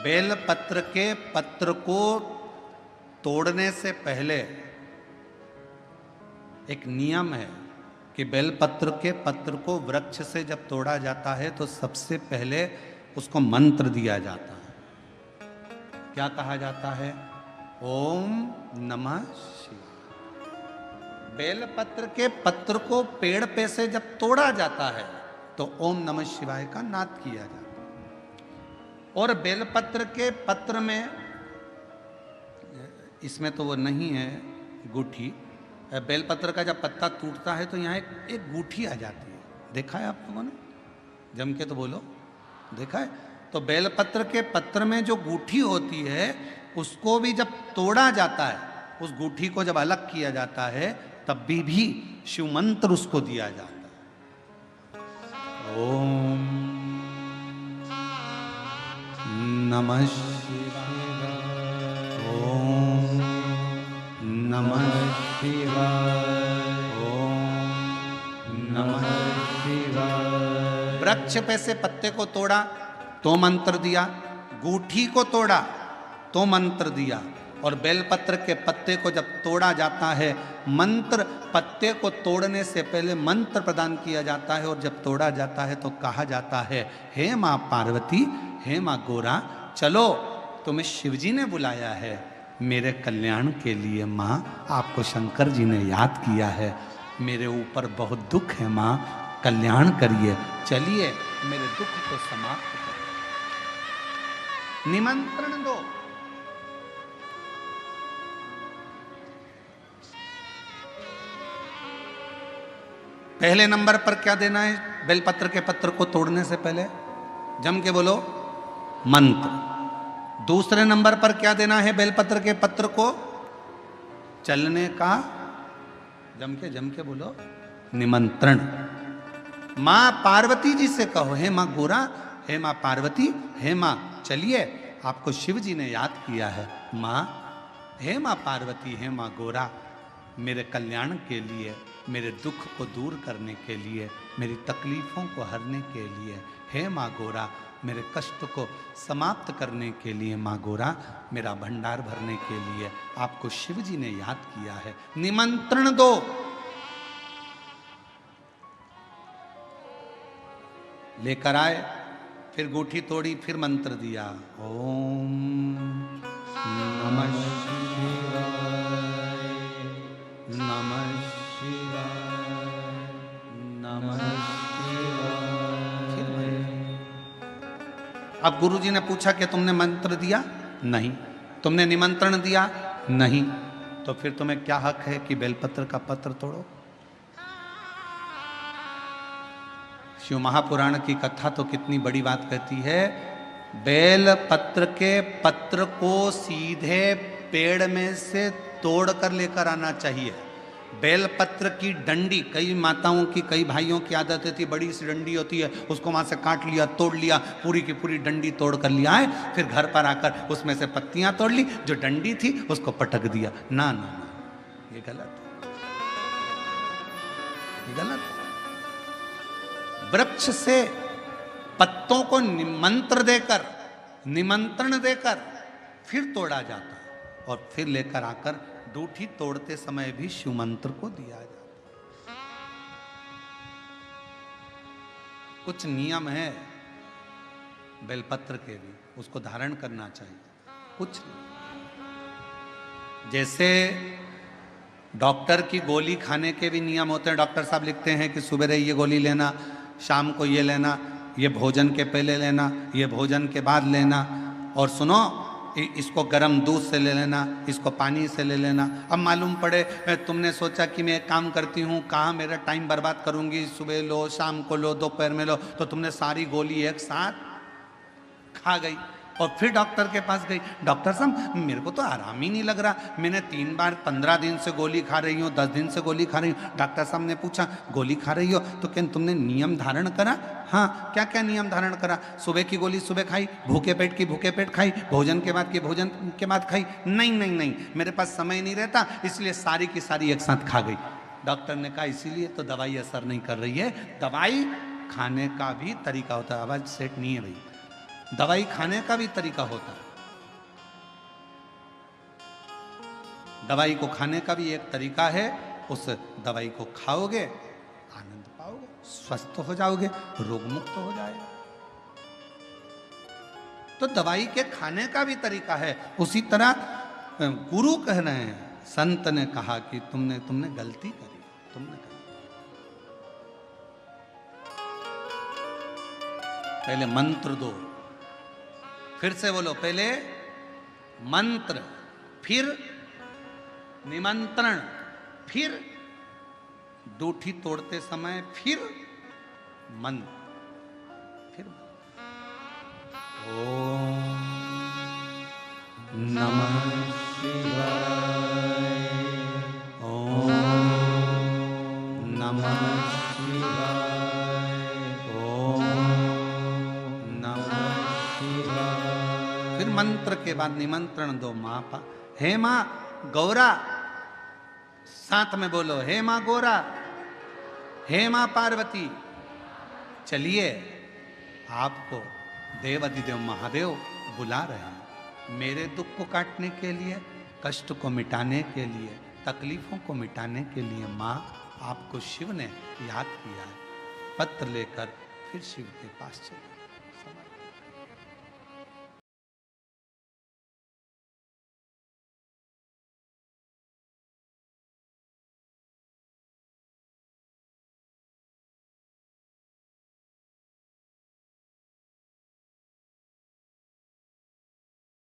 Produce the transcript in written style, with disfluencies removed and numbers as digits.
Bell पत्र के पत्र को तोड़ने से पहले एक नियम है कि बेलपत्र के पत्र को वृक्ष से जब तोड़ा जाता है तो सबसे पहले उसको मंत्र दिया जाता है। क्या कहा जाता है? ओम नमः शिवाय। बेलपत्र के पत्र को पेड़ पे से जब तोड़ा जाता है तो ओम नमः शिवाय का नाद किया जाता है। और बेलपत्र के पत्र में, इसमें तो वो नहीं है गूठी, बेलपत्र का जब पत्ता टूटता है तो यहाँ एक गूठी आ जाती है। देखा है आप लोगों ने? जम के तो बोलो, देखा है? तो बेलपत्र के पत्र में जो गूठी होती है उसको भी जब तोड़ा जाता है, उस गूठी को जब अलग किया जाता है तब भी शिव मंत्र उसको दिया जाता है। ओम नमः शिवाय, ओम नमः शिवाय, ओम नमः शिवाय। वृक्ष पे से पत्ते को तोड़ा तो मंत्र दिया, गूठी को तोड़ा तो मंत्र दिया, और बेलपत्र के पत्ते को जब तोड़ा जाता है, मंत्र पत्ते को तोड़ने से पहले मंत्र प्रदान किया जाता है, और जब तोड़ा जाता है तो कहा जाता है, हे माँ पार्वती, हे माँ गोरा, चलो तुम्हें शिवजी ने बुलाया है मेरे कल्याण के लिए। माँ, आपको शंकर जी ने याद किया है, मेरे ऊपर बहुत दुख है माँ, कल्याण करिए, चलिए मेरे दुख को समाप्त करो, निमंत्रण दो। पहले नंबर पर क्या देना है बेलपत्र के पत्र को तोड़ने से पहले? जम के बोलो, मंत्र। दूसरे नंबर पर क्या देना है बेलपत्र के पत्र को चलने का? जम के बोलो, निमंत्रण। मां पार्वती जी से कहो, हे मां गोरा, हे मां पार्वती, हे मां चलिए, आपको शिव जी ने याद किया है। मां, हे मां पार्वती, हे मां गोरा, मेरे कल्याण के लिए, मेरे दुख को दूर करने के लिए, मेरी तकलीफों को हरने के लिए, हे मां गोरा, मेरे कष्ट को समाप्त करने के लिए, माँ गोरा, मेरा भंडार भरने के लिए आपको शिव जी ने याद किया है, निमंत्रण दो। लेकर आए, फिर गूठी तोड़ी, फिर मंत्र दिया, ओम नमः शिवाय, नमः शिवाय, नमः शिवाय। अब गुरुजी ने पूछा कि तुमने मंत्र दिया? नहीं। तुमने निमंत्रण दिया? नहीं। तो फिर तुम्हें क्या हक है कि बेलपत्र का पत्र तोड़ो? शिव महापुराण की कथा तो कितनी बड़ी बात कहती है, बेलपत्र के पत्र को सीधे पेड़ में से तोड़ कर लेकर आना चाहिए। बेलपत्र की डंडी, कई माताओं की, कई भाइयों की आदत थी, बड़ी सी डंडी होती है, उसको वहां से काट लिया, तोड़ लिया, पूरी की पूरी डंडी तोड़ कर लिया है, फिर घर पर आकर उसमें से पत्तियां तोड़ ली, जो डंडी थी उसको पटक दिया। ना ना ना, ये गलत है, ये गलत है। वृक्ष से पत्तों को निमंत्रण देकर फिर तोड़ा जाता है, और फिर लेकर आकर दूठी तोड़ते समय भी शिव मंत्र को दिया जाता। कुछ नियम है बेलपत्र के भी, उसको धारण करना चाहिए। कुछ जैसे डॉक्टर की गोली खाने के भी नियम होते हैं। डॉक्टर साहब लिखते हैं कि सुबह ये गोली लेना, शाम को ये लेना, ये भोजन के पहले लेना, ये भोजन के बाद लेना, और सुनो, इसको गर्म दूध से ले लेना, इसको पानी से ले लेना। अब मालूम पड़े तुमने सोचा कि मैं एक काम करती हूँ, कहाँ मेरा टाइम बर्बाद करूँगी, सुबह लो, शाम को लो, दोपहर में लो, तो तुमने सारी गोली एक साथ खा गई। और फिर डॉक्टर के पास गई, डॉक्टर साहब मेरे को तो आराम ही नहीं लग रहा, मैंने 3 बार 15 दिन से गोली खा रही हूँ, 10 दिन से गोली खा रही हूँ। डॉक्टर साहब ने पूछा, गोली खा रही हो तो क्या तुमने नियम धारण करा? हाँ। क्या क्या नियम धारण करा? सुबह की गोली सुबह खाई, भूखे पेट की भूखे पेट खाई, भोजन के बाद की भोजन के बाद खाई? नहीं नहीं नहीं, मेरे पास समय नहीं रहता, इसलिए सारी की सारी एक साथ खा गई। डॉक्टर ने कहा इसीलिए तो दवाई असर नहीं कर रही है, दवाई खाने का भी तरीका होता है। आवाज सेट नहीं है भाई, दवाई खाने का भी तरीका होता है। दवाई को खाने का भी एक तरीका है। उस दवाई को खाओगे, आनंद पाओगे, स्वस्थ हो जाओगे, रोग मुक्त हो जाएगा। तो दवाई के खाने का भी तरीका है। उसी तरह गुरु कह रहे हैं, संत ने कहा कि तुमने गलती करी, तुमने करी। पहले मंत्र दो, फिर से बोलो, पहले मंत्र, फिर निमंत्रण, फिर दूठी तोड़ते समय, फिर मंत्र, फिर ओम नमः शिवाय, ओम नमः शिवाय, ओम नमः शिवाय। फिर मंत्र के बाद निमंत्रण दो। माँ पा, हे माँ गौरा, साथ में बोलो, हे माँ गौरा, हे माँ पार्वती, चलिए आपको देवाधिदेव महादेव बुला रहे हैं मेरे दुख को काटने के लिए, कष्ट को मिटाने के लिए, तकलीफों को मिटाने के लिए। माँ आपको शिव ने याद किया है। पत्र लेकर फिर शिव के पास चले।